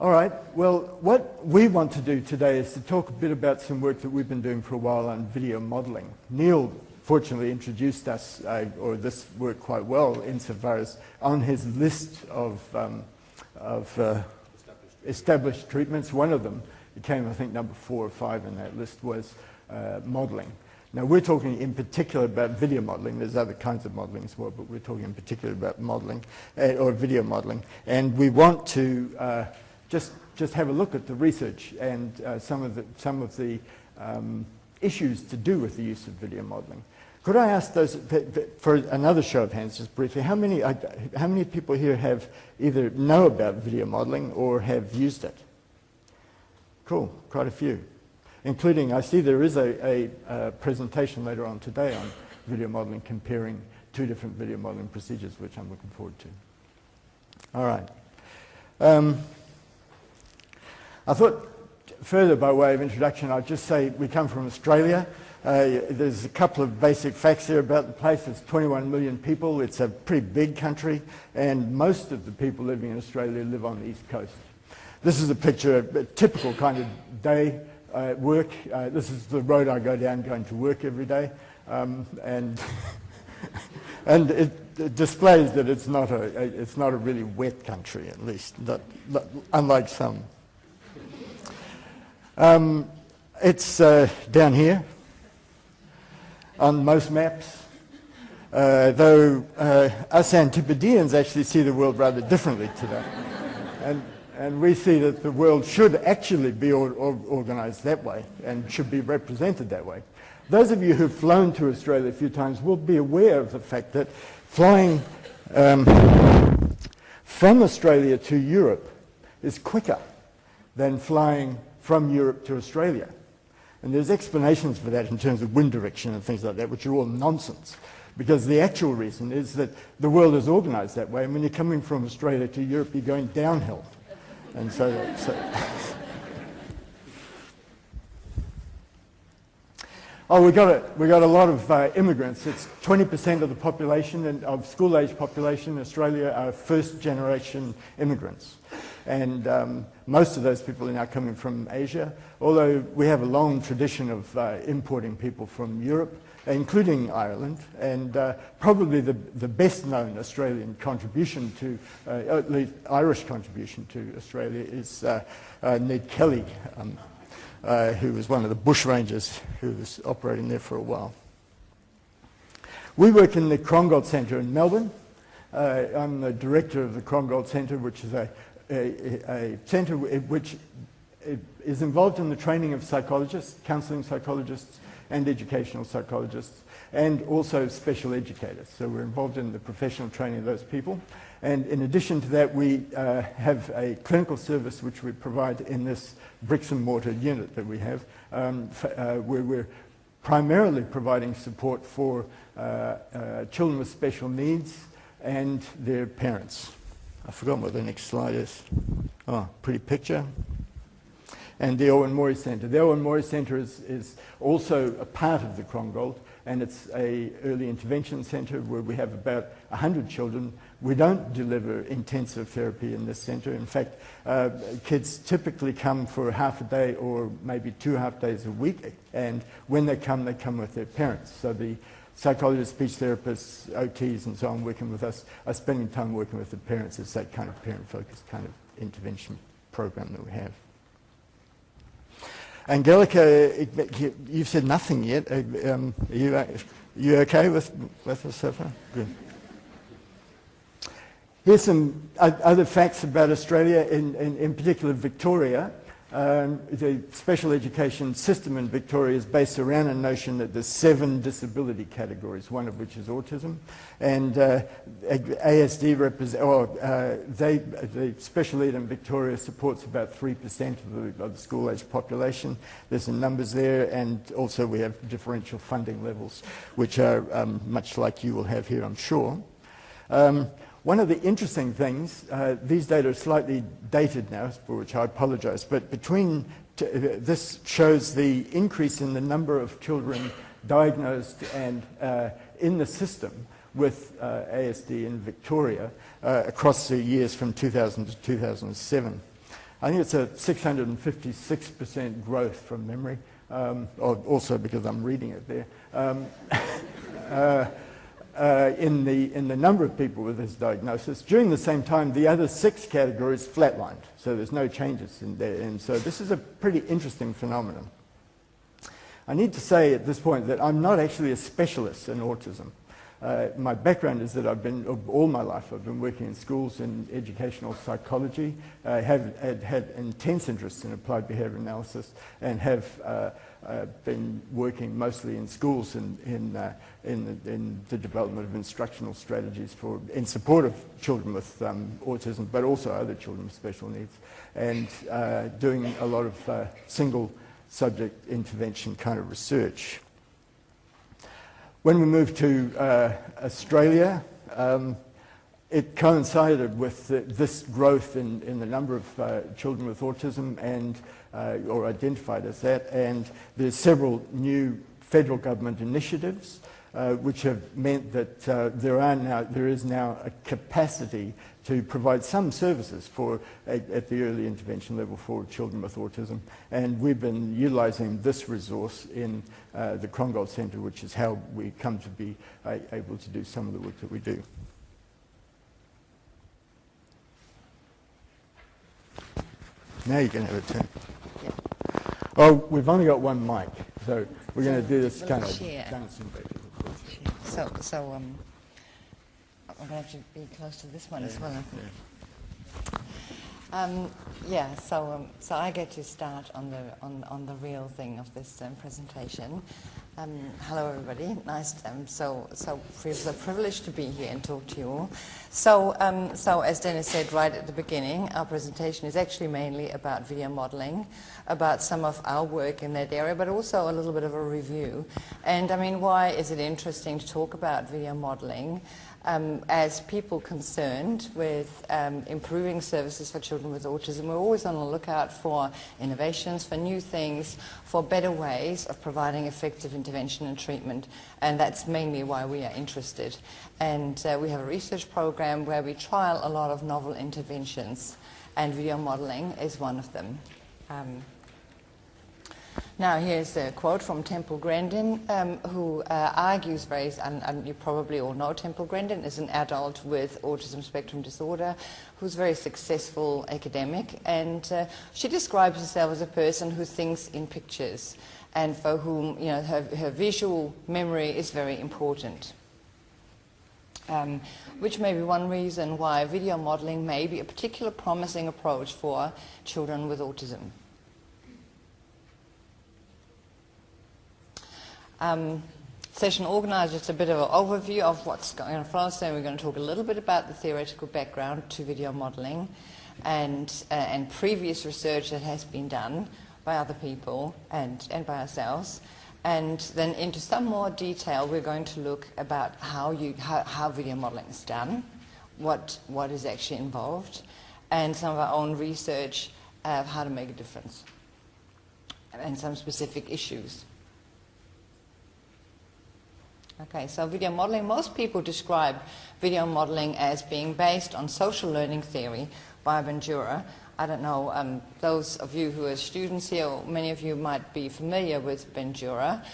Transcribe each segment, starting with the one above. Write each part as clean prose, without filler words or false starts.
All right, well, what we want to do today is to talk a bit about some work that we've been doing for a while on video modeling. Neil fortunately introduced us, or this work quite well, insofar as on his list of established treatments, one of them, it came I think number 4 or 5 in that list, was modeling. Now we're talking in particular about video modeling. There's other kinds of modeling as well, but we're talking in particular about modeling, or video modeling. And we want to just have a look at the research and some of the issues to do with the use of video modeling. Could I ask those, for another show of hands, just briefly, how many people here have either know about video modeling or have used it? Cool, quite a few. Including, I see there is a presentation later on today on video modeling, comparing 2 different video modeling procedures, which I'm looking forward to. All right. I thought, further by way of introduction, I'd just say we come from Australia. There's a couple of basic facts here about the place. It's 21 million people. It's a pretty big country, and most of the people living in Australia live on the East Coast. This is a picture, a typical kind of day at work. This is the road I go down going to work every day, and and it displays that it's not a really wet country, at least, unlike some. It's down here on most maps, though us Antipodeans actually see the world rather differently to that. And we see that the world should actually be organized that way and should be represented that way. Those of you who've flown to Australia a few times will be aware of the fact that flying from Australia to Europe is quicker than flying from Europe to Australia. And there's explanations for that in terms of wind direction and things like that, which are all nonsense. Because the actual reason is that the world is organized that way, and when you're coming from Australia to Europe, you're going downhill. And so oh, we got a lot of immigrants. It's 20% of the population, and of school-age population in Australia are first-generation immigrants. And most of those people are now coming from Asia, although we have a long tradition of importing people from Europe, including Ireland, and probably the best-known Australian contribution to, at least Irish contribution to Australia, is Ned Kelly, who was one of the bushrangers who was operating there for a while. We work in the Krongold Centre in Melbourne. I'm the director of the Krongold Centre, which is a centre which is involved in the training of psychologists, counselling psychologists, and educational psychologists, and also special educators. So we're involved in the professional training of those people. And in addition to that, we have a clinical service which we provide in this bricks and mortar unit that we have, where we're primarily providing support for children with special needs and their parents. I've forgotten what the next slide is. Oh, pretty picture. And the Owen Maury Centre. The Owen Maury Centre is also a part of the Krongold, and it's an early intervention centre where we have about 100 children. We don't deliver intensive therapy in this centre. In fact, kids typically come for half a day or maybe 2 half days a week, and when they come with their parents. So the psychologists, speech therapists, OTs and so on working with us are spending time working with the parents. It's that kind of parent-focused kind of intervention program that we have. Angelika, you've said nothing yet. Are you okay with us so far? Good. Here's some other facts about Australia, in particular Victoria. The special education system in Victoria is based around a notion that there's 7 disability categories, one of which is autism. And ASD the special ed in Victoria supports about 3% of the school-age population. There's some numbers there, and also we have differential funding levels, which are much like you will have here, I'm sure. One of the interesting things, these data are slightly dated now, for which I apologize, but this shows the increase in the number of children diagnosed and in the system with ASD in Victoria across the years from 2000 to 2007. I think it's a 656% growth from memory, also because I'm reading it there. In the number of people with this diagnosis. During the same time, the other 6 categories flatlined, so there's no changes in there. And so this is a pretty interesting phenomenon. I need to say at this point that I'm not actually a specialist in autism. My background is that all my life, I've been working in schools in educational psychology. I have had intense interest in applied behavior analysis and have been working mostly in schools in the development of instructional strategies in support of children with autism, but also other children with special needs, and doing a lot of single subject intervention kind of research. When we moved to Australia, it coincided with this growth in the number of children with autism, or identified as that, and there's several new federal government initiatives which have meant that there is now a capacity to provide some services at the early intervention level for children with autism. And we've been utilizing this resource in the Krongold Centre, which is how we come to be able to do some of the work that we do. Now you can have a turn. Yeah. Oh, we've only got one mic, so we're going to do this kind of dancing back. So I'm going to have to be close to this one as well. So I get to start on the real thing of this presentation. Hello, everybody. Nice. So it's a privilege to be here and talk to you all. So as Dennis said right at the beginning, our presentation is actually mainly about video modeling, about some of our work in that area, but also a little bit of a review. And I mean, why is it interesting to talk about video modeling? As people concerned with improving services for children with autism, we're always on the lookout for innovations, for new things, for better ways of providing effective intervention and treatment, and that's mainly why we are interested. And we have a research program where we trial a lot of novel interventions, and video modeling is one of them. Now here's a quote from Temple Grandin, who argues and you probably all know Temple Grandin is an adult with autism spectrum disorder who's a very successful academic, and she describes herself as a person who thinks in pictures and for whom her visual memory is very important. Which may be one reason why video modeling may be a particular promising approach for children with autism. Session organizer, just a bit of an overview of what's going on for us, and we're going to talk a little bit about the theoretical background to video modeling and previous research that has been done by other people and by ourselves. And then into some more detail, we're going to look about how video modeling is done, what is actually involved, and some of our own research of how to make a difference, and some specific issues. Okay, so video modeling, most people describe video modeling as being based on social learning theory by Bandura. I don't know, those of you who are students here, or many of you might be familiar with Bandura.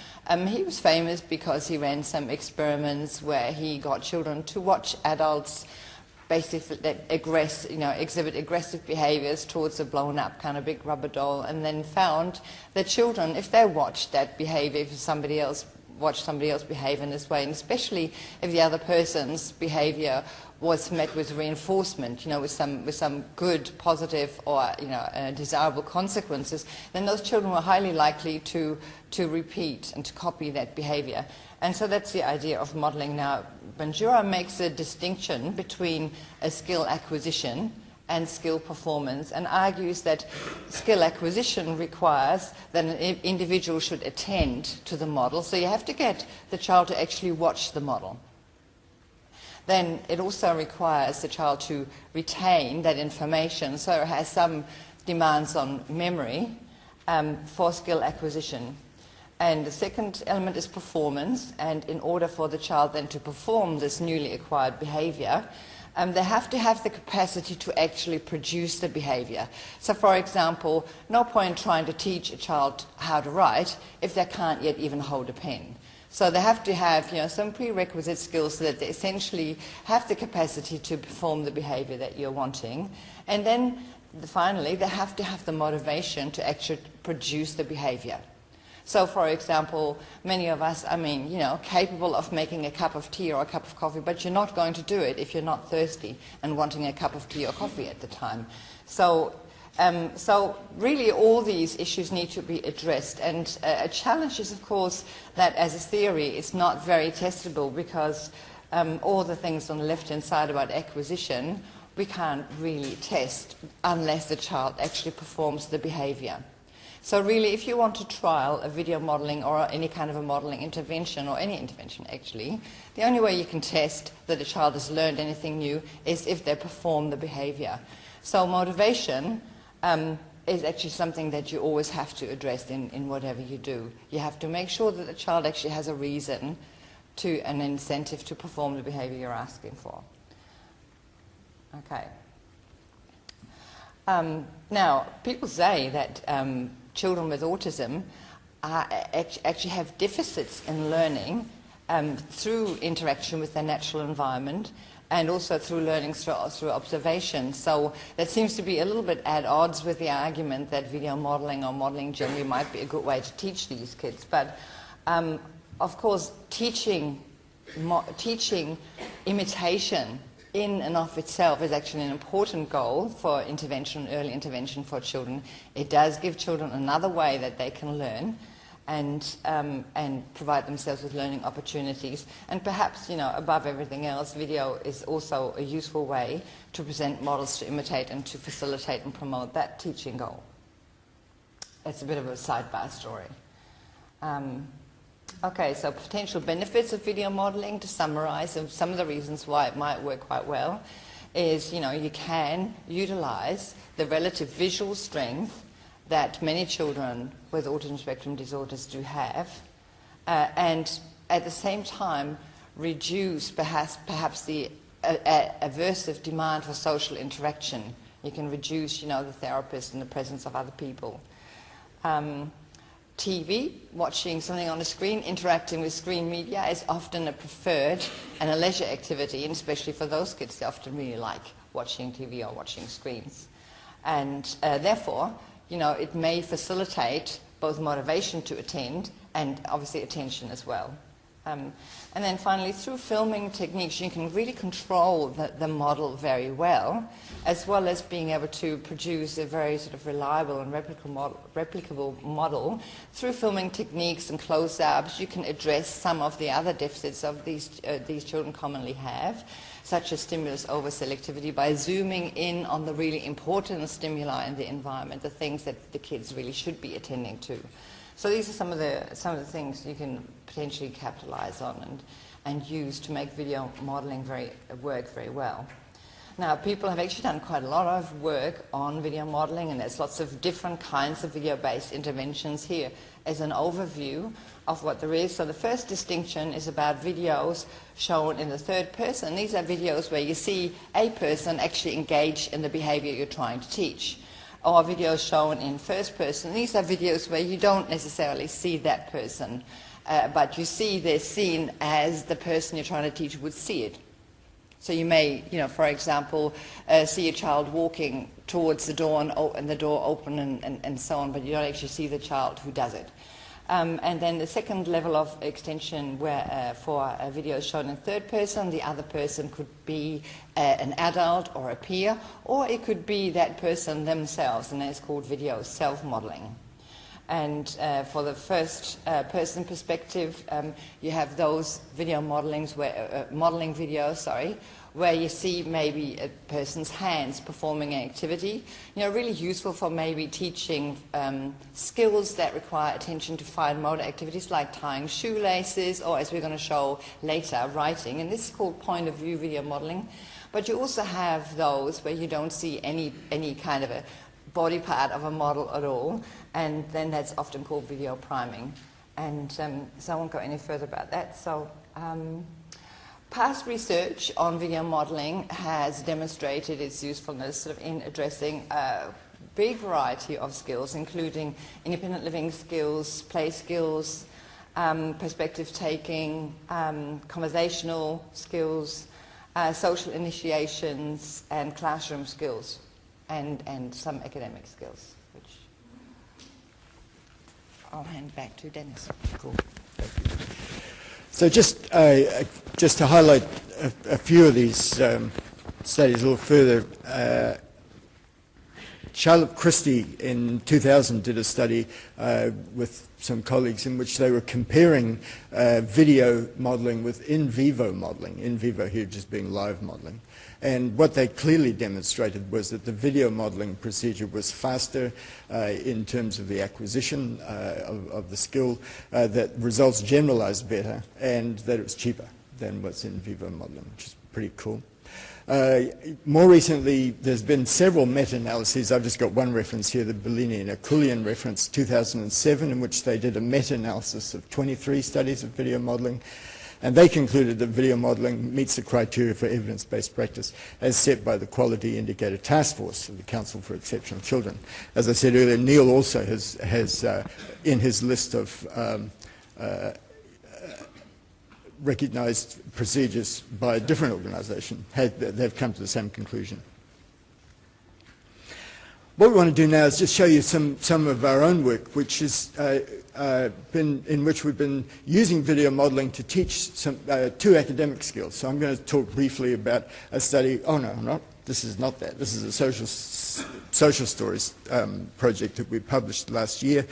He was famous because he ran some experiments where he got children to watch adults basically that exhibit aggressive behaviors towards a blown up kind of big rubber doll, and then found that children, if they watched that behavior, if somebody else watch somebody else behave in this way, and especially if the other person's behavior was met with reinforcement, with some good, positive, or desirable consequences, then those children were highly likely to repeat and to copy that behavior. And so that's the idea of modeling. Now, Bandura makes a distinction between a skill acquisition and skill performance, and argues that skill acquisition requires that an individual should attend to the model, so you have to get the child to actually watch the model. Then it also requires the child to retain that information, so it has some demands on memory for skill acquisition. And the second element is performance, and in order for the child then to perform this newly acquired behavior, they have to have the capacity to actually produce the behavior. So for example, no point trying to teach a child how to write if they can't yet even hold a pen. So they have to have, you know, some prerequisite skills so that they essentially have the capacity to perform the behavior that you're wanting. And then finally, they have to have the motivation to actually produce the behavior. So, for example, many of us, I mean, you know, capable of making a cup of tea or a cup of coffee, but you're not going to do it if you're not thirsty and wanting a cup of tea or coffee at the time. So really all these issues need to be addressed. And a challenge is, of course, that as a theory, it's not very testable because all the things on the left-hand side about acquisition, we can't really test unless the child actually performs the behavior. So really, if you want to trial a video modeling or any kind of a modeling intervention, or any intervention actually, the only way you can test that a child has learned anything new is if they perform the behavior. So motivation is actually something that you always have to address in whatever you do. You have to make sure that the child actually has a reason, an incentive to perform the behavior you're asking for. Okay. Now, people say that children with autism actually have deficits in learning through interaction with their natural environment and also through learning through observation. So that seems to be a little bit at odds with the argument that video modeling or modeling generally might be a good way to teach these kids. But of course, teaching imitation in and of itself is actually an important goal for intervention, early intervention for children. It does give children another way that they can learn and provide themselves with learning opportunities. And perhaps, you know, above everything else, video is also a useful way to present models to imitate and to facilitate and promote that teaching goal. It's a bit of a sidebar story. Okay, so potential benefits of video modeling, to summarize, and some of the reasons why it might work quite well is, you know, you can utilize the relative visual strength that many children with autism spectrum disorders do have, and at the same time reduce perhaps the aversive demand for social interaction. You can reduce, you know, the therapist and the presence of other people. TV, watching something on a screen, interacting with screen media is often a preferred and a leisure activity, and especially for those kids, they often really like watching TV or watching screens. And therefore, you know, it may facilitate both motivation to attend and obviously attention as well. And then finally, through filming techniques, you can really control the model very well as being able to produce a very sort of reliable and replicable model. Through filming techniques and close-ups, you can address some of the other deficits of these children commonly have, such as stimulus over-selectivity, by zooming in on the really important stimuli in the environment, the things that the kids really should be attending to. So these are some of the things you can potentially capitalize on and use to make video modeling work very well. Now, people have actually done quite a lot of work on video modeling, and there's lots of different kinds of video-based interventions here as an overview of what there is. So the first distinction is about videos shown in the third person. These are videos where you see a person actually engage in the behavior you're trying to teach. Or videos shown in first person. These are videos where you don't necessarily see that person, but you see they're seen as the person you're trying to teach would see it. So you may, you know, for example, see a child walking towards the door and the door open and so on, but you don't actually see the child who does it. And then the second level of extension for videos shown in third person, the other person could be an adult or a peer, or it could be that person themselves, and that's called video self-modeling. And for the first person perspective, you have those video modeling videos, where you see maybe a person's hands performing an activity, you know, really useful for maybe teaching skills that require attention to fine motor activities like tying shoelaces, or, as we're going to show later, writing. And this is called point of view video modeling. But you also have those where you don't see any kind of a body part of a model at all, and then that's often called video priming. And so I won't go any further about that. So past research on video modeling has demonstrated its usefulness sort of in addressing a big variety of skills, including independent living skills, play skills, perspective taking, conversational skills, social initiations, and classroom skills, and some academic skills, which I'll hand back to Dennis. Cool. So just to highlight a few of these studies a little further, Charlotte Christie in 2000 did a study with some colleagues in which they were comparing video modeling with in vivo modeling, in vivo here just being live modeling. And what they clearly demonstrated was that the video modeling procedure was faster in terms of the acquisition of the skill, that results generalized better, and that it was cheaper than what's in vivo modeling, which is pretty cool. More recently, there's been several meta-analyses. I've just got one reference here, the Bellini and Akulian reference, 2007, in which they did a meta-analysis of 23 studies of video modeling. And they concluded that video modeling meets the criteria for evidence-based practice as set by the Quality Indicator Task Force of the Council for Exceptional Children. As I said earlier, Neil also has in his list of recognized procedures by a different organization, they've come to the same conclusion. What we want to do now is just show you some of our own work, which has in which we've been using video modeling to teach two academic skills. So I'm going to talk briefly about a study. Oh no, I'm not. This is not that. This is a social stories project that we published last year,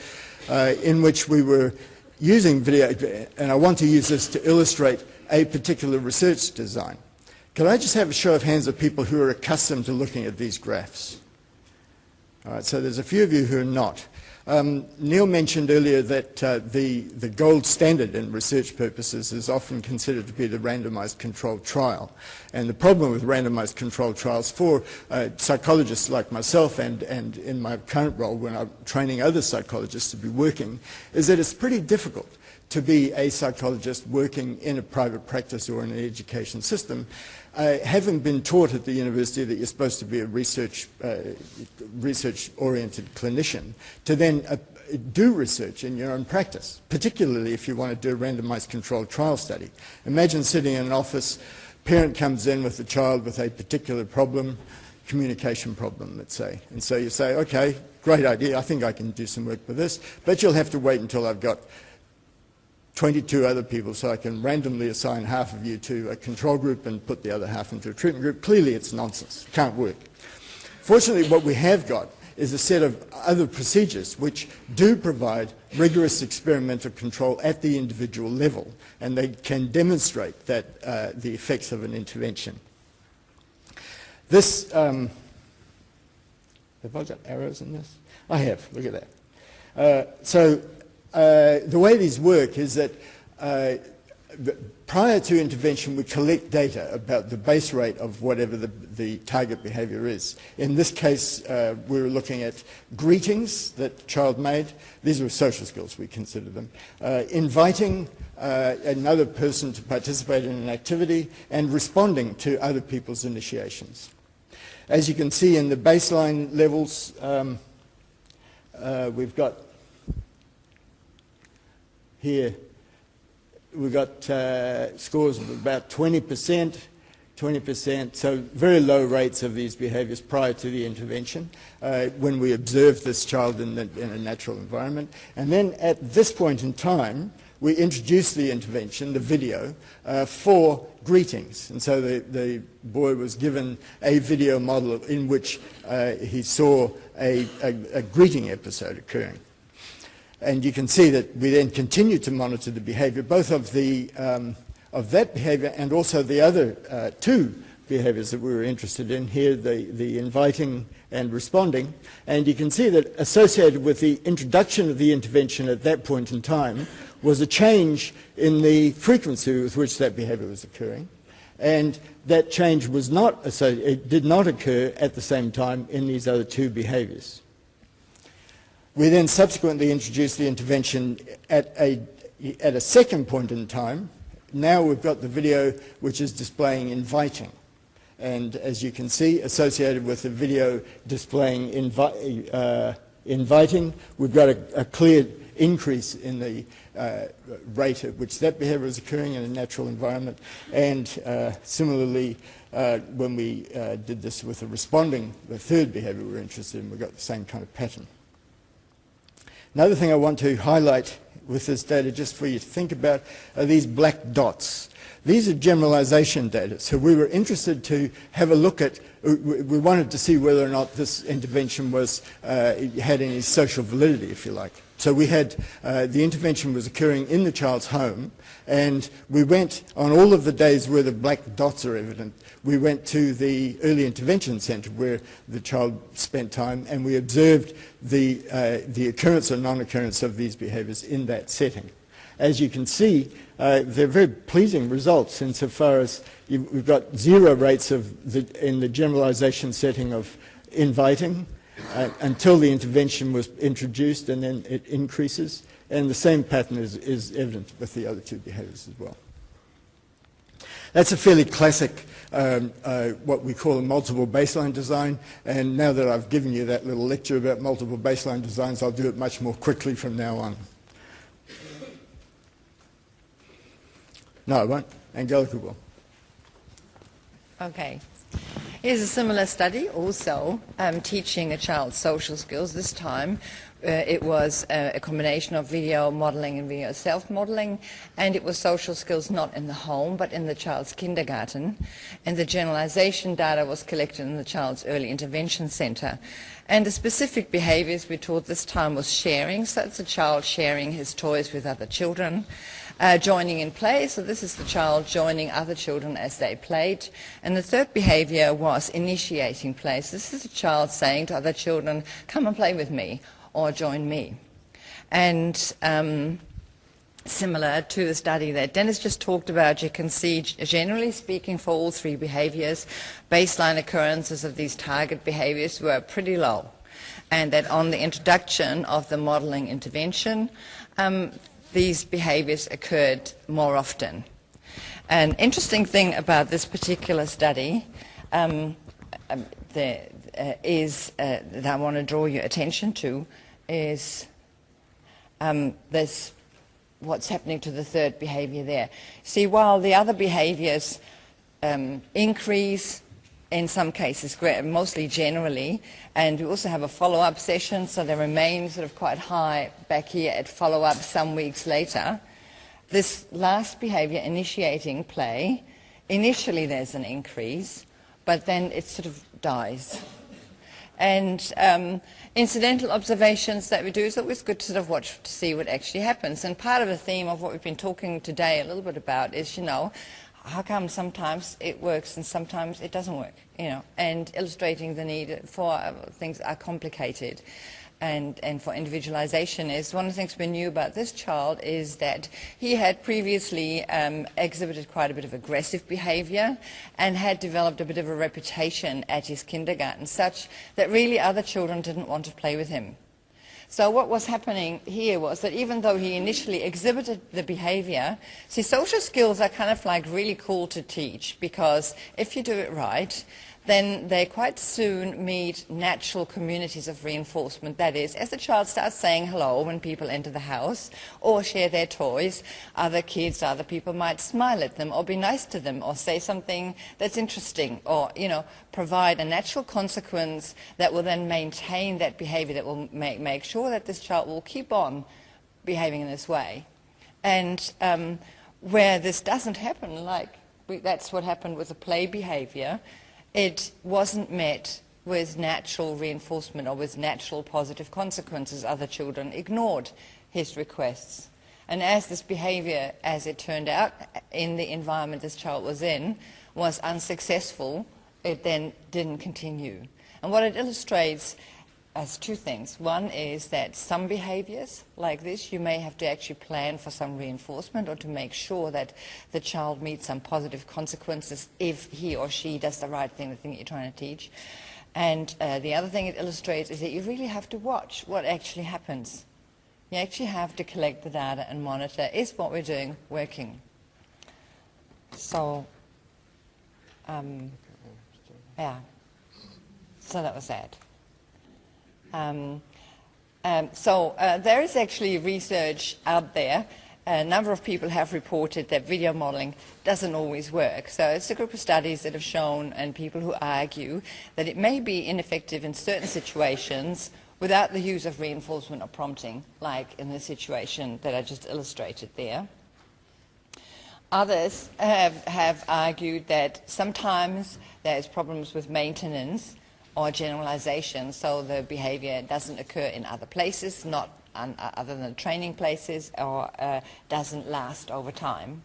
in which we were using video, and I want to use this to illustrate a particular research design. Can I just have a show of hands of people who are accustomed to looking at these graphs? All right, so there's a few of you who are not. Neil mentioned earlier that the gold standard in research purposes is often considered to be the randomized controlled trial. And the problem with randomized controlled trials for psychologists like myself and in my current role when I'm training other psychologists to be working is that it's pretty difficult to be a psychologist working in a private practice or in an education system, having been taught at the university that you're supposed to be a research-oriented clinician, to then do research in your own practice, particularly if you want to do a randomized controlled trial study. Imagine sitting in an office, parent comes in with a child with a particular problem, communication problem, let's say. And so you say, okay, great idea, I think I can do some work with this, but you'll have to wait until I've got 22 other people, so I can randomly assign half of you to a control group and put the other half into a treatment group. Clearly it's nonsense, it can't work. Fortunately, what we have got is a set of other procedures which do provide rigorous experimental control at the individual level, and they can demonstrate that the effects of an intervention. This, have I got arrows in this? I have, look at that. The way these work is that prior to intervention we collect data about the base rate of whatever the target behavior is. In this case we were looking at greetings that the child made. These were social skills, we consider them. Inviting another person to participate in an activity and responding to other people's initiations. As you can see in the baseline levels, we've got here, we've got scores of about 20%, so very low rates of these behaviors prior to the intervention when we observed this child in a natural environment. And then at this point in time, we introduced the intervention, the video, for greetings. And so the boy was given a video model in which he saw a greeting episode occurring. And you can see that we then continued to monitor the behavior, both of that behavior and also the other two behaviors that we were interested in here, the inviting and responding. And you can see that associated with the introduction of the intervention at that point in time was a change in the frequency with which that behavior was occurring. And that change was not it did not occur at the same time in these other two behaviors. We then subsequently introduced the intervention at a second point in time, now we've got the video which is displaying inviting. And as you can see, associated with the video displaying inviting, we've got a clear increase in the rate at which that behavior is occurring in a natural environment. And similarly, when we did this with the third behavior we're interested in, we got the same kind of pattern. Another thing I want to highlight with this data, just for you to think about, are these black dots. These are generalization data. So we were interested to have a look at, we wanted to see whether or not this intervention had any social validity, if you like. So we had, the intervention was occurring in the child's home, and we went on all of the days where the black dots are evident. We went to the early intervention centre where the child spent time, and we observed the occurrence or non-occurrence of these behaviours in that setting. As you can see, they're very pleasing results insofar as we've got 0 rates in the generalization setting of inviting until the intervention was introduced, and then it increases. And the same pattern is evident with the other 2 behaviours as well. That's a fairly classic, what we call a multiple baseline design. And now that I've given you that little lecture about multiple baseline designs, I'll do it much more quickly from now on. No, I won't. Angelika will. Okay. Here's a similar study, also teaching a child social skills. This time it was a combination of video modeling and video self-modeling, and it was social skills not in the home but in the child's kindergarten. And the generalization data was collected in the child's early intervention center. And the specific behaviors we taught this time was sharing. So it's a child sharing his toys with other children. Joining in play, so this is the child joining other children as they played. And the third behavior was initiating play. So this is a child saying to other children, come and play with me, or join me. And similar to the study that Dennis just talked about, you can see, generally speaking, for all 3 behaviors, baseline occurrences of these target behaviors were pretty low. And that on the introduction of the modeling intervention, these behaviors occurred more often. An interesting thing about this particular study is that I want to draw your attention to is what's happening to the third behavior there. See, while the other behaviors increase, in some cases, mostly generally, and we also have a follow-up session, so they remain sort of quite high back here at follow-up some weeks later. This last behavior, initiating play, initially there's an increase, but then it sort of dies. And incidental observations that we do is always good to sort of watch to see what actually happens. And part of the theme of what we've been talking today a little bit about is, how come sometimes it works and sometimes it doesn't work, and illustrating the need for things are complicated. And for individualization is one of the things we knew about this child is that he had previously exhibited quite a bit of aggressive behavior and had developed a bit of a reputation at his kindergarten such that really other children didn't want to play with him. So what was happening here was that even though he initially exhibited the behavior, see, social skills are kind of like really cool to teach because if you do it right, then they quite soon meet natural communities of reinforcement. That is, as the child starts saying hello when people enter the house or share their toys, other kids, other people might smile at them or be nice to them or say something that's interesting or, provide a natural consequence that will then maintain that behavior, that will make sure that this child will keep on behaving in this way. And where this doesn't happen, that's what happened with the play behavior, it wasn't met with natural reinforcement or with natural positive consequences. Other children ignored his requests. And as this behavior, as it turned out, in the environment this child was in, was unsuccessful, it then didn't continue. And what it illustrates as 2 things. One is that some behaviors like this, you may have to actually plan for some reinforcement or to make sure that the child meets some positive consequences if he or she does the right thing, the thing that you're trying to teach. And the other thing it illustrates is that you really have to watch what actually happens. You actually have to collect the data and monitor, is what we're doing working? So, yeah, so that was that. There is actually research out there. A number of people have reported that video modeling doesn't always work. So it's a group of studies that have shown, and people who argue, that it may be ineffective in certain situations without the use of reinforcement or prompting, like in the situation that I just illustrated there. Others have argued that sometimes there's problems with maintenance or generalization, so the behavior doesn't occur in other places, not other than training places, or doesn't last over time.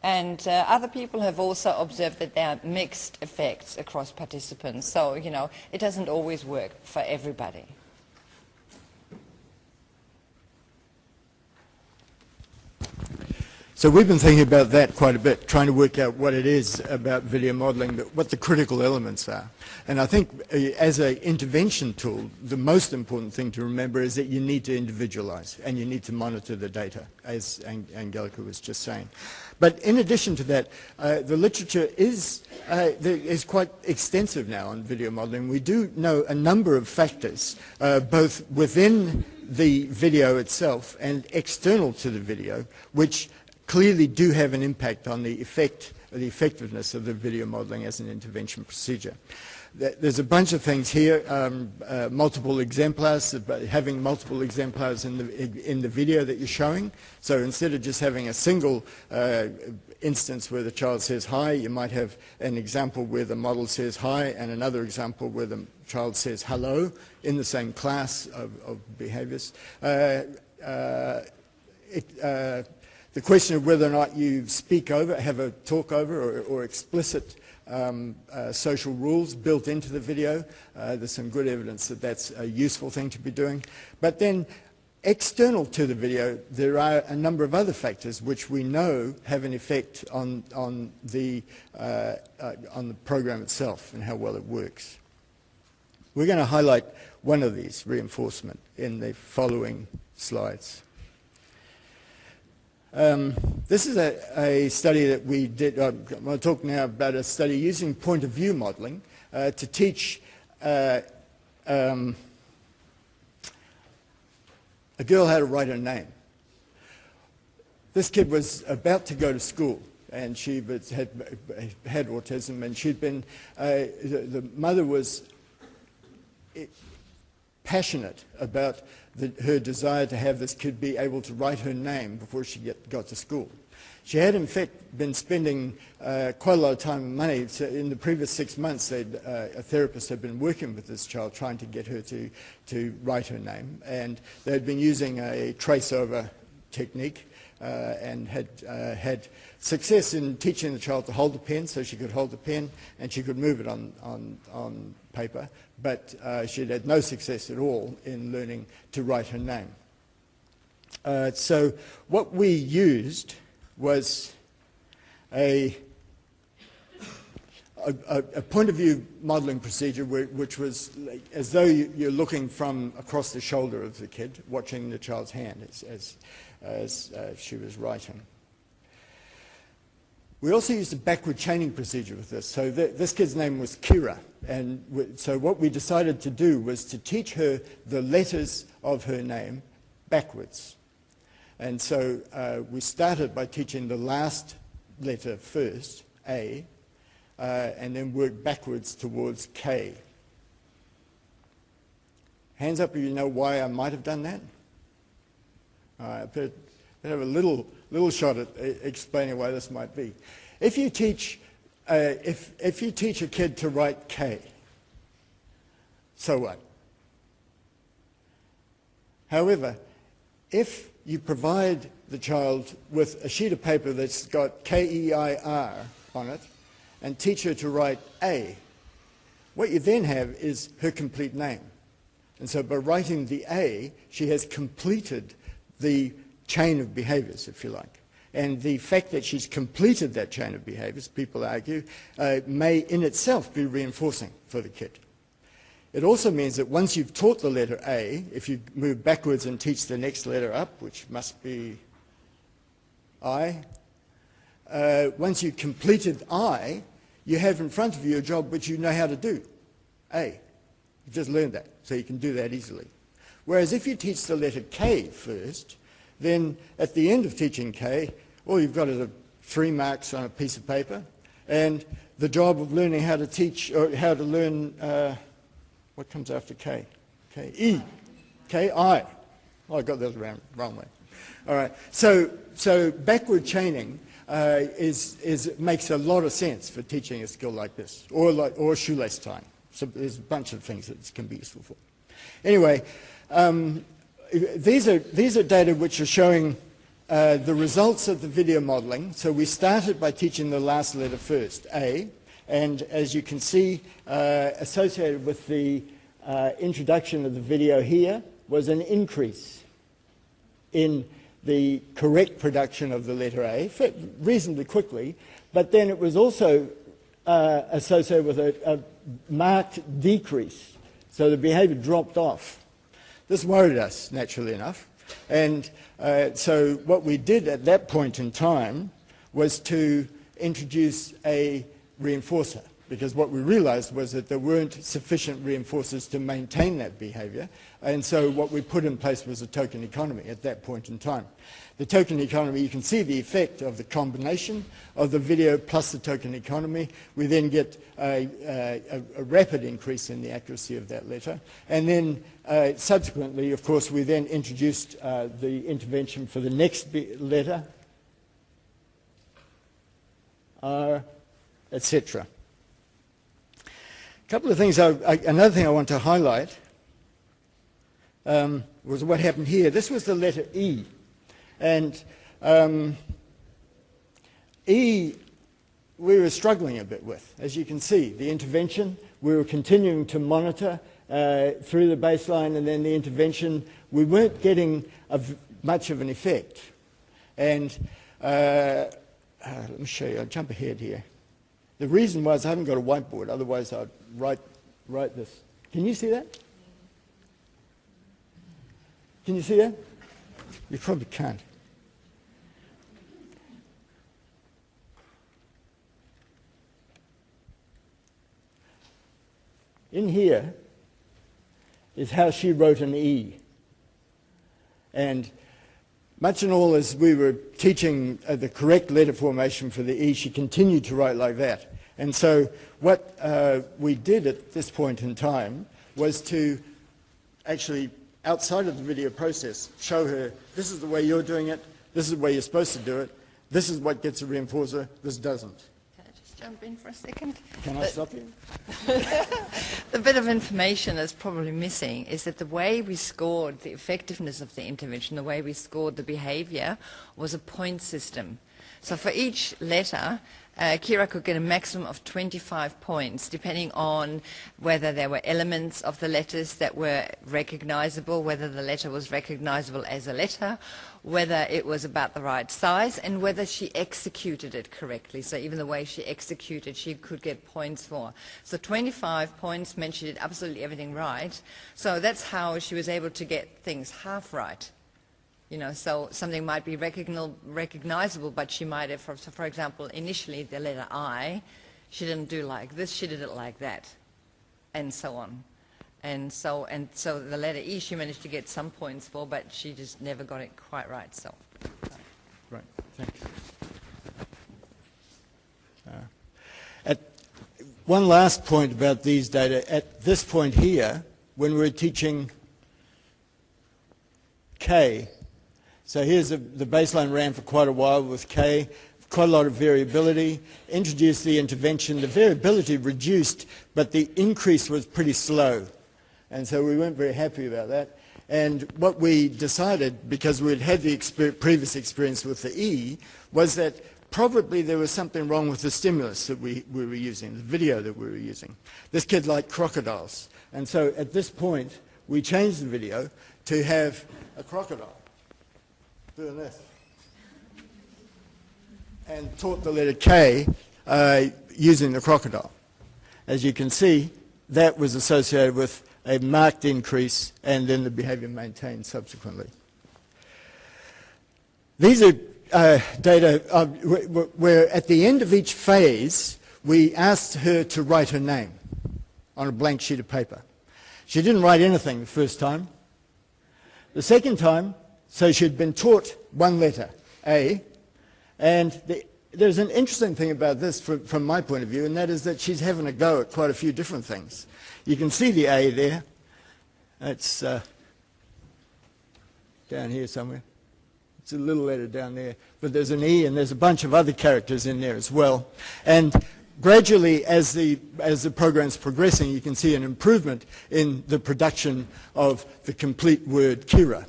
And other people have also observed that there are mixed effects across participants, so, you know, it doesn't always work for everybody. So we've been thinking about that quite a bit, trying to work out what it is about video modeling, what the critical elements are. And I think as an intervention tool, the most important thing to remember is that you need to individualize and you need to monitor the data, as Angelika was just saying. But in addition to that, the literature is quite extensive now on video modeling. We do know a number of factors, both within the video itself and external to the video, which clearly do have an impact on the effectiveness of the video modeling as an intervention procedure. There's a bunch of things here, multiple exemplars, having multiple exemplars in the video that you're showing. So instead of just having a single instance where the child says hi, you might have an example where the model says hi and another example where the child says hello in the same class of behaviors. The question of whether or not you speak over, have a talk over, or explicit social rules built into the video. There's some good evidence that that's a useful thing to be doing. But then external to the video, there are a number of other factors which we know have an effect on the program itself and how well it works. We're going to highlight one of these, reinforcement, in the following slides. This is a study that we did. I'm going to talk now about a study using point of view modeling to teach a girl how to write her name. This kid was about to go to school, and she had autism, and she'd been, the mother was passionate about her desire to have this kid be able to write her name before she got to school. She had, in fact, been spending quite a lot of time and money. So in the previous 6 months, a therapist had been working with this child, trying to get her to write her name. And they'd been using a trace-over technique and had success in teaching the child to hold the pen, so she could hold the pen and she could move it on paper. But she'd had no success at all in learning to write her name. So what we used was a point of view modeling procedure which was as though you're looking from across the shoulder of the kid, watching the child's hand as she was writing. We also used a backward chaining procedure with this. So this kid's name was Kira. And so what we decided to do was to teach her the letters of her name backwards. And so we started by teaching the last letter first, A, and then worked backwards towards K. Hands up if you know why I might have done that. All right, I have a little shot at explaining why this might be. If you teach a kid to write K, so what? However, if you provide the child with a sheet of paper that's got K-E-I-R on it and teach her to write A, what you then have is her complete name. And so by writing the A, she has completed the chain of behaviors, if you like. And the fact that she's completed that chain of behaviors, people argue, may in itself be reinforcing for the kid. It also means that once you've taught the letter A, if you move backwards and teach the next letter up, which must be I, once you've completed I, you have in front of you a job which you know how to do, A. You've just learned that, so you can do that easily. Whereas if you teach the letter K first, then at the end of teaching K, all you've got is 3 marks on a piece of paper, and the job of learning how to teach, or how to learn, what comes after K? K, E, K, I. Oh, I got that wrong way. All right, so backward chaining makes a lot of sense for teaching a skill like this, or shoelace tying. So there's a bunch of things that it can be useful for. Anyway, these are data which are showing the results of the video modeling. So we started by teaching the last letter first, A, and as you can see, associated with the introduction of the video here was an increase in the correct production of the letter A, reasonably quickly, but then it was also associated with a marked decrease. So the behavior dropped off. This worried us, naturally enough. And so what we did at that point in time was to introduce a reinforcer, because what we realized was that there weren't sufficient reinforcers to maintain that behavior. And so what we put in place was a token economy at that point in time. The token economy, you can see the effect of the combination of the video plus the token economy. We then get a rapid increase in the accuracy of that letter. And then subsequently, of course, we then introduced the intervention for the next letter, R, etc. A couple of things, another thing I want to highlight was what happened here. This was the letter E. And E, we were struggling a bit with. As you can see, the intervention, we were continuing to monitor through the baseline, and then the intervention, we weren't getting much of an effect. And let me show you, I'll jump ahead here. The reason was I haven't got a whiteboard, otherwise I'd write this. Can you see that? Can you see that? You probably can't. In here is how she wrote an E. And much and all as we were teaching the correct letter formation for the E, she continued to write like that. And so what we did at this point in time was to actually, outside of the video process, show her, this is the way you're doing it, this is the way you're supposed to do it, this is what gets a reinforcer, this doesn't. Can I just jump in for a second? Can I stop you? The bit of information that's probably missing is that the way we scored the effectiveness of the intervention, the way we scored the behavior, was a point system. So for each letter, Kira could get a maximum of 25 points, depending on whether there were elements of the letters that were recognizable, whether the letter was recognizable as a letter, whether it was about the right size, and whether she executed it correctly. So even the way she executed, she could get points for. So 25 points meant she did absolutely everything right. So that's how she was able to get things half right. You know, so something might be recognizable, but she might have, for example, initially the letter I, she didn't do like this, she did it like that, and so on. And so the letter E she managed to get some points for, but she just never got it quite right. So. Right, thanks. One last point about these data. At this point here, when we're teaching K, so here's the baseline ran for quite a while with K, quite a lot of variability, introduced the intervention, the variability reduced, but the increase was pretty slow. And so we weren't very happy about that. And what we decided, because we'd had the previous experience with the E, was that probably there was something wrong with the stimulus that we were using, the video that we were using. This kid liked crocodiles. And so at this point, we changed the video to have a crocodile doing this, and taught the letter K using the crocodile. As you can see, that was associated with a marked increase, and then the behavior maintained subsequently. These are data where at the end of each phase, we asked her to write her name on a blank sheet of paper. She didn't write anything the first time. The second time, so she'd been taught one letter, A, and there's an interesting thing about this from my point of view, and that is that she's having a go at quite a few different things. You can see the A there. It's down here somewhere. It's a little letter down there, but there's an E and there's a bunch of other characters in there as well. And gradually, as the program's progressing, you can see an improvement in the production of the complete word Kira.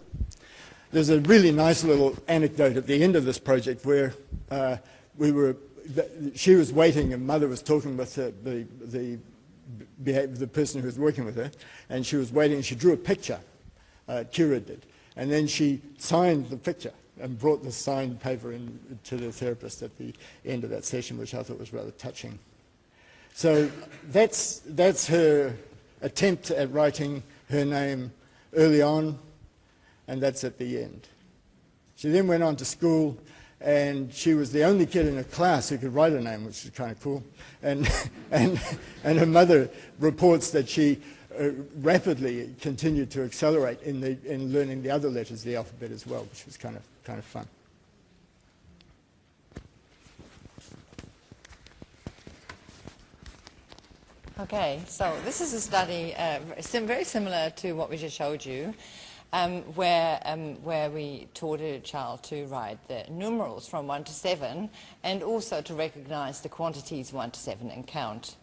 There's a really nice little anecdote at the end of this project where she was waiting and Mother was talking with the person who was working with her, and she was waiting and she drew a picture, Kira did, and then she signed the picture and brought the signed paper in to the therapist at the end of that session, which I thought was rather touching. So that's her attempt at writing her name early on, and that's at the end. She then went on to school, and she was the only kid in her class who could write her name, which is kind of cool. And her mother reports that she rapidly continued to accelerate in learning the other letters of the alphabet as well, which was kind of fun. Okay, so this is a study very similar to what we just showed you, where we taught a child to write the numerals from 1 to 7 and also to recognize the quantities 1 to 7 and count.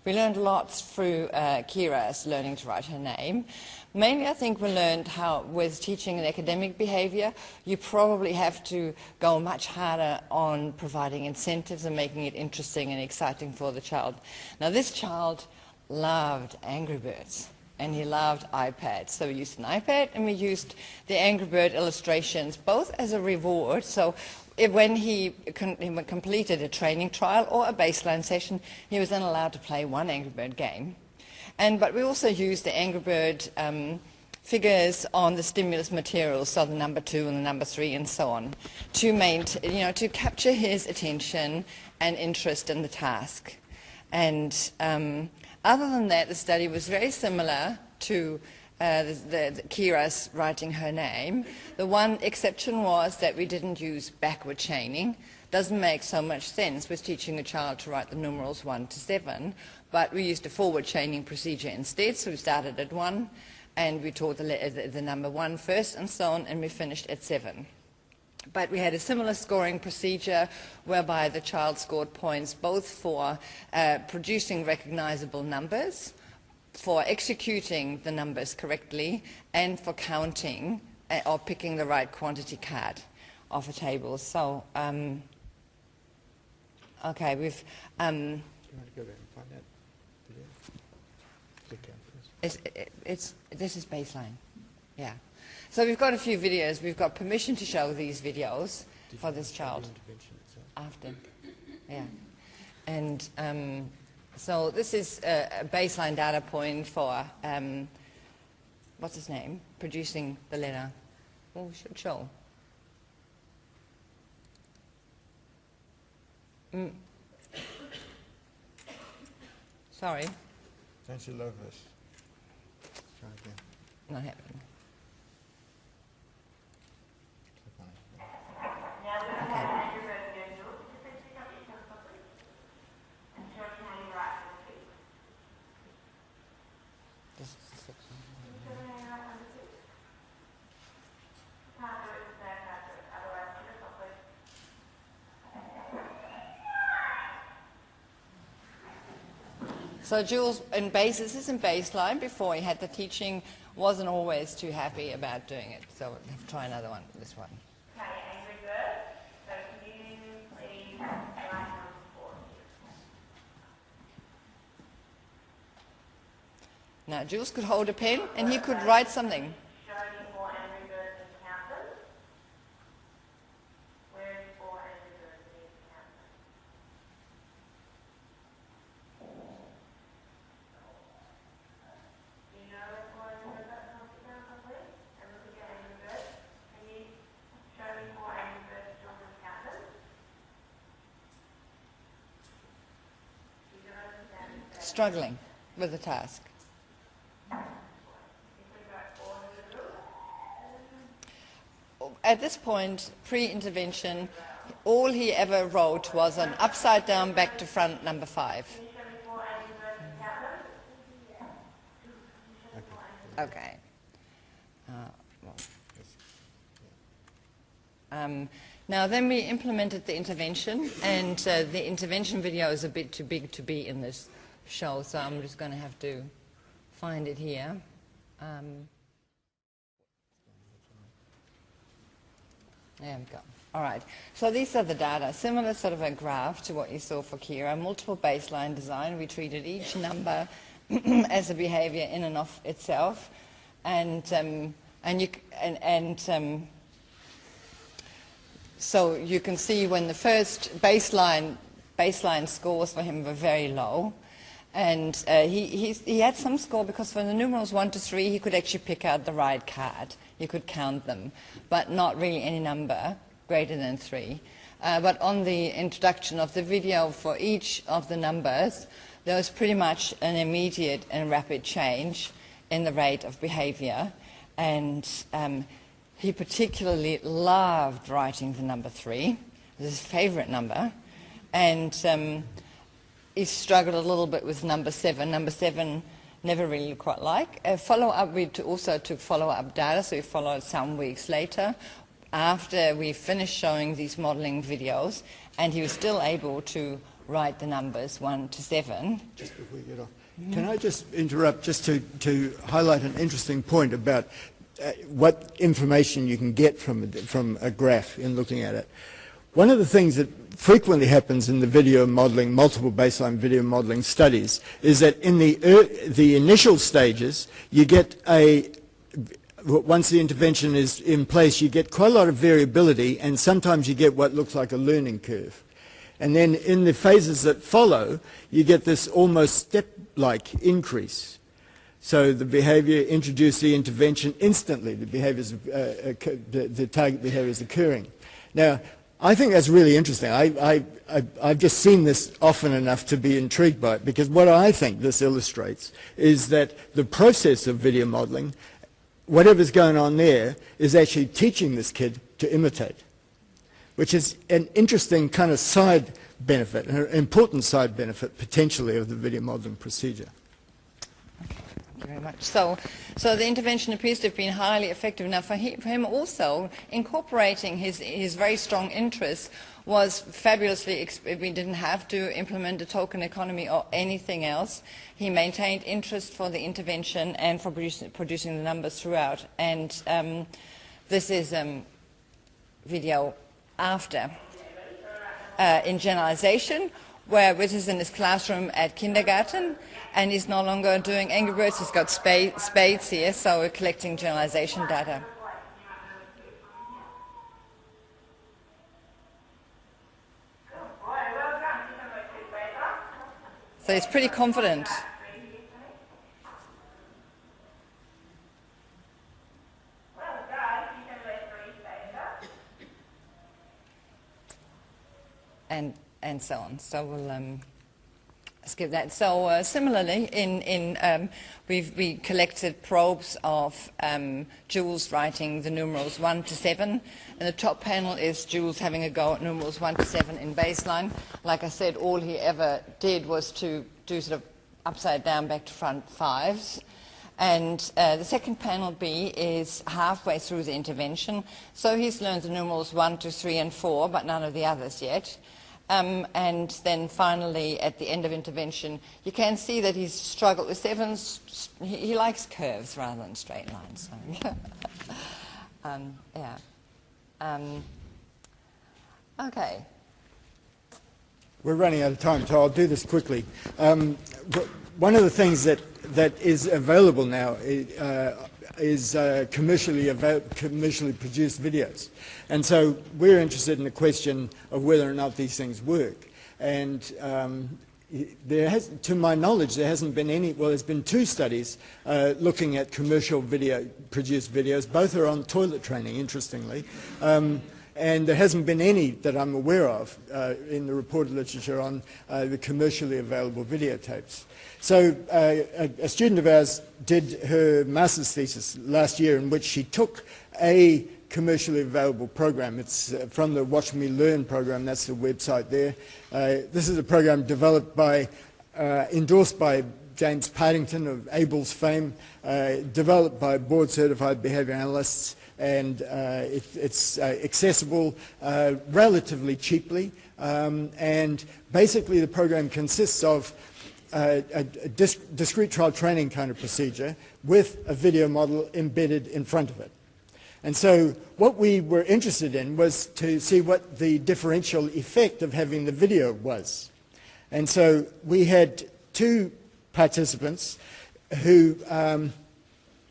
We learned a lot through Kira's learning to write her name. Mainly, I think we learned how, with teaching an academic behavior, you probably have to go much harder on providing incentives and making it interesting and exciting for the child. Now, this child loved Angry Birds, and he loved iPads. So we used an iPad, and we used the Angry Bird illustrations, both as a reward. So when he completed a training trial or a baseline session, he was then allowed to play one Angry Bird game. But we also used the Angry Bird figures on the stimulus materials, so the number 2 and the number 3 and so on, to capture his attention and interest in the task. And other than that, the study was very similar to the Kira's writing her name. The one exception was that we didn't use backward chaining. Doesn't make so much sense with teaching a child to write the numerals 1 to 7, but we used a forward chaining procedure instead. So we started at 1, and we taught the number 1 first and so on, and we finished at 7. But we had a similar scoring procedure whereby the child scored points both for producing recognizable numbers, for executing the numbers correctly, and for counting or picking the right quantity card off a table. So, okay, we've... Do you want to go back and find that video? This is baseline, yeah. So we've got a few videos. We've got permission to show these videos for this child. After, yeah. And so this is a baseline data point for, what's his name, producing the letter. Well, we should show. Sorry. Don't you love this? Try again. Not happening. So Jules, this is in baseline, before he had the teaching, wasn't always too happy about doing it. So we'll have to try another one, this one. Okay, Angry Bird. So can you please write number 4? Now Jules could hold a pen and he could write something. Show me 4 Angry Birds and count them. Where is 4 Angry Birds and count them? Do you know where 4 Angry Birds are? Come sit down properly and look at your Angry Birds. Can you show me 4 Angry Birds, John? struggling with the task? At this point, pre-intervention, all he ever wrote was an upside down, back to front, number 5. Okay. Now then we implemented the intervention, and the intervention video is a bit too big to be in this show, so I'm just going to have to find it here. There we go. All right. So these are the data. Similar sort of a graph to what you saw for Kira. Multiple baseline design. We treated each number as a behavior in and of itself, so you can see when the first baseline scores for him were very low, and he had some score because for the numerals 1 to 3 he could actually pick out the right card. You could count them, but not really any number greater than 3. But on the introduction of the video for each of the numbers, there was pretty much an immediate and rapid change in the rate of behavior, and he particularly loved writing the number 3. It was his favorite number, and he struggled a little bit with number 7. Number 7 never really quite like. Follow-up, we also took follow-up data, so we followed some weeks later after we finished showing these modeling videos, and he was still able to write the numbers 1 to 7. Just before we get off, can I just interrupt just to highlight an interesting point about what information you can get from a graph in looking at it. One of the things that frequently happens in the video modeling, multiple baseline video modeling studies, is that in the initial stages, you get once the intervention is in place, you get quite a lot of variability, and sometimes you get what looks like a learning curve. And then in the phases that follow, you get this almost step-like increase. So the behavior introduced the intervention instantly. The target behavior is occurring. Now, I think that's really interesting. I've just seen this often enough to be intrigued by it, because what I think this illustrates is that the process of video modeling, whatever's going on there, is actually teaching this kid to imitate, which is an interesting kind of side benefit, an important side benefit potentially of the video modeling procedure. Thank you very much. So the intervention appears to have been highly effective. Now for him also, incorporating his very strong interest was fabulously, we didn't have to implement a token economy or anything else. He maintained interest for the intervention and for producing the numbers throughout. And this is video after in generalization, where Witt is in his classroom at kindergarten, and he's no longer doing Angry Birds. He's got spades here, so we're collecting generalization data. So he's pretty confident. And so on. So we'll skip that. So similarly, we collected probes of Jules writing the numerals 1 to 7, and the top panel is Jules having a go at numerals 1 to 7 in baseline. Like I said, all he ever did was to do sort of upside down, back to front 5s. And the second panel B is halfway through the intervention. So he's learned the numerals 1 to 3 and 4, but none of the others yet. And then finally, at the end of intervention, you can see that he's struggled with 7s. He likes curves rather than straight lines. So yeah. Okay. We're running out of time, so I'll do this quickly. One of the things that is available now is commercially produced videos. And so we're interested in the question of whether or not these things work. And to my knowledge, there hasn't been any, well, there's been 2 studies looking at commercial produced videos. Both are on toilet training, interestingly. and there hasn't been any that I'm aware of in the reported literature on the commercially available videotapes. So a student of ours did her master's thesis last year in which she took a commercially available program. It's from the Watch Me Learn program. That's the website there. This is a program developed by, endorsed by James Partington of Abel's fame, developed by board-certified behavior analysts, and it's accessible relatively cheaply. And basically the program consists of a discrete trial training kind of procedure with a video model embedded in front of it. And so what we were interested in was to see what the differential effect of having the video was. And so we had two participants who, and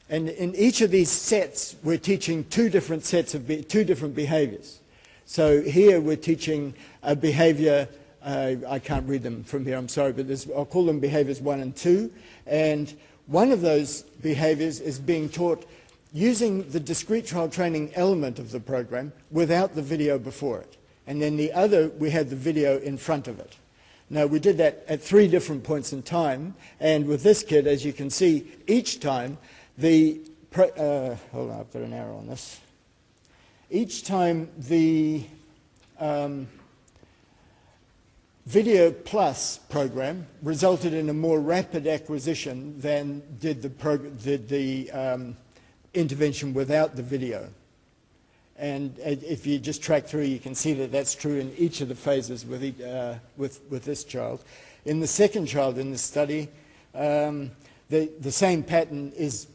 in each of these sets we're teaching two different sets of two different behaviors. So here we're teaching a behavior, I can't read them from here, I'm sorry, but I'll call them behaviors 1 and 2. And one of those behaviors is being taught using the discrete trial training element of the program without the video before it. And then the other, we had the video in front of it. Now, we did that at 3 different points in time, and with this kid, as you can see, each time the, hold on, I've got an arrow on this. Each time the Video Plus program resulted in a more rapid acquisition than did the intervention without the video. And if you just track through, you can see that that's true in each of the phases with this child. In the second child in this study, the same pattern is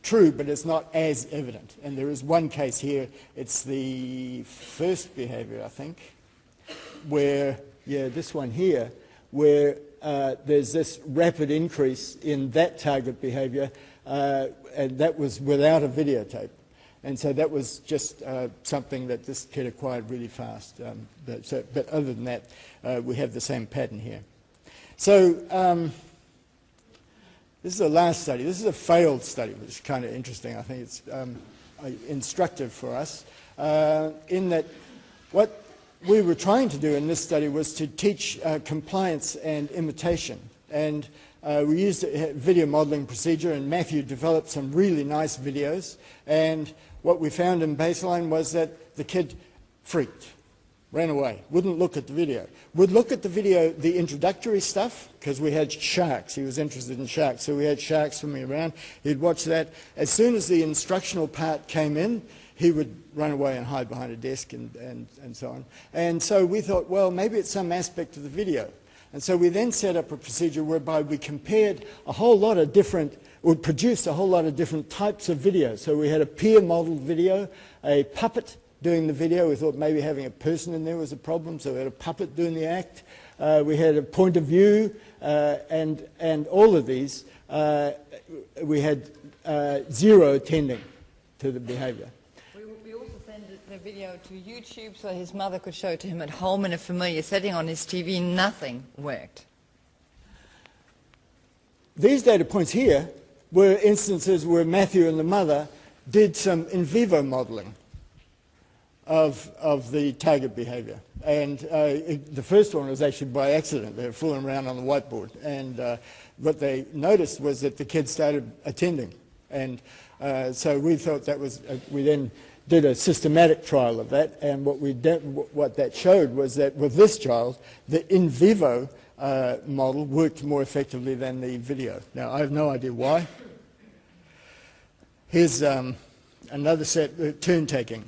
true, but it's not as evident. And there is one case here, it's the first behavior, I think, where, yeah, this one here, where there's this rapid increase in that target behavior, and that was without a videotape. And so that was just something that this kid acquired really fast. But other than that, we have the same pattern here. So this is the last study. This is a failed study, which is kind of interesting. I think it's instructive for us in that what we were trying to do in this study was to teach compliance and imitation. And we used a video modeling procedure, and Matthew developed some really nice videos. And what we found in baseline was that the kid freaked, ran away, wouldn't look at the video. Would look at the video, the introductory stuff, because we had sharks. He was interested in sharks, so we had sharks swimming around. He'd watch that. As soon as the instructional part came in, he would run away and hide behind a desk and so on. And so we thought, well, maybe it's some aspect of the video. And so we then set up a procedure whereby we compared a whole lot of different, would produce a whole lot of different types of video. So we had a peer modeled video, a puppet doing the video. We thought maybe having a person in there was a problem, so we had a puppet doing the act. We had a point of view, and all of these, we had 0 attending to the behavior. We also sent the video to YouTube so his mother could show it to him at home in a familiar setting on his TV. Nothing worked. These data points here were instances where Matthew and the mother did some in vivo modeling of the target behavior. And the first one was actually by accident. They were fooling around on the whiteboard. And what they noticed was that the kids started attending. And so we thought that was, we then did a systematic trial of that. And what that showed was that with this child, the in vivo model worked more effectively than the video. Now, I have no idea why. Here's another set, turn taking.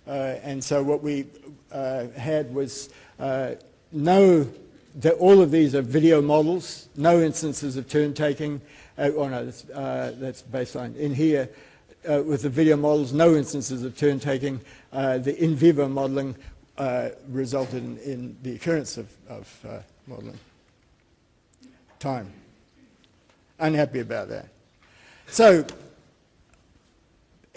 And so what we had was all of these are video models, no instances of turn taking. Oh no, that's baseline. In here, with the video models, no instances of turn taking. The in vivo modeling resulted in the occurrence of modeling. Time. Unhappy about that. So,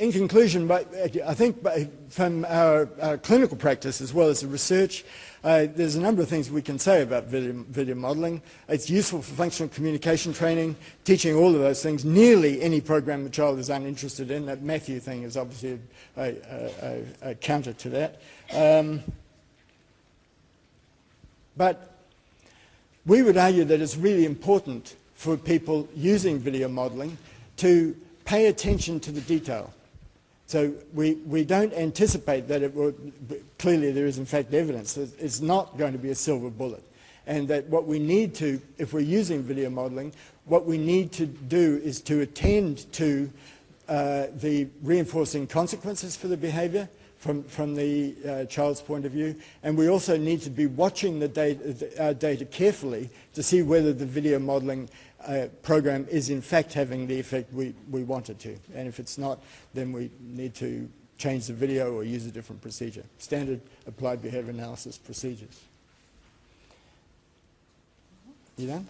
in conclusion, but I think from our clinical practice as well as the research, there's a number of things we can say about video modelling. It's useful for functional communication training, teaching all of those things. Nearly any program the child is uninterested in. That Matthew thing is obviously a counter to that. But we would argue that it's really important for people using video modelling to pay attention to the detail. So we don't anticipate that it will, clearly there is in fact evidence that it's not going to be a silver bullet. And that what we need to, if we're using video modelling, what we need to do is to attend to the reinforcing consequences for the behaviour from the child's point of view. And we also need to be watching the data carefully to see whether the video modelling program is in fact having the effect we want it to. And if it's not, then we need to change the video or use a different procedure. Standard applied behaviour analysis procedures. You done?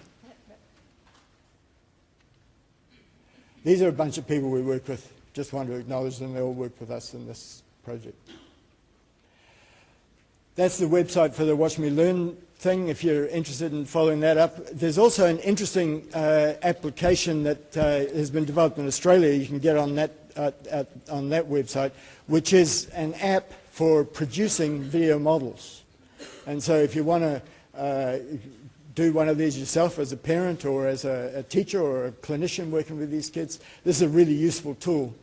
These are a bunch of people we work with. Just want to acknowledge them. They all work with us in this project. That's the website for the Watch Me Learn thing, if you're interested in following that up. There's also an interesting application that has been developed in Australia. You can get on that website, which is an app for producing video models. And so if you want to do one of these yourself as a parent or as a teacher or a clinician working with these kids, this is a really useful tool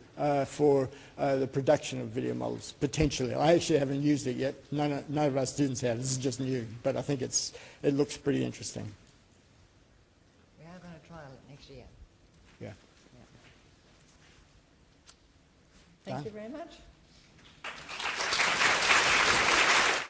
for the production of video models, potentially. I actually haven't used it yet. None of our students have. This is just new, but I think it looks pretty interesting. We are going to trial it next year. Yeah. Thank you very much.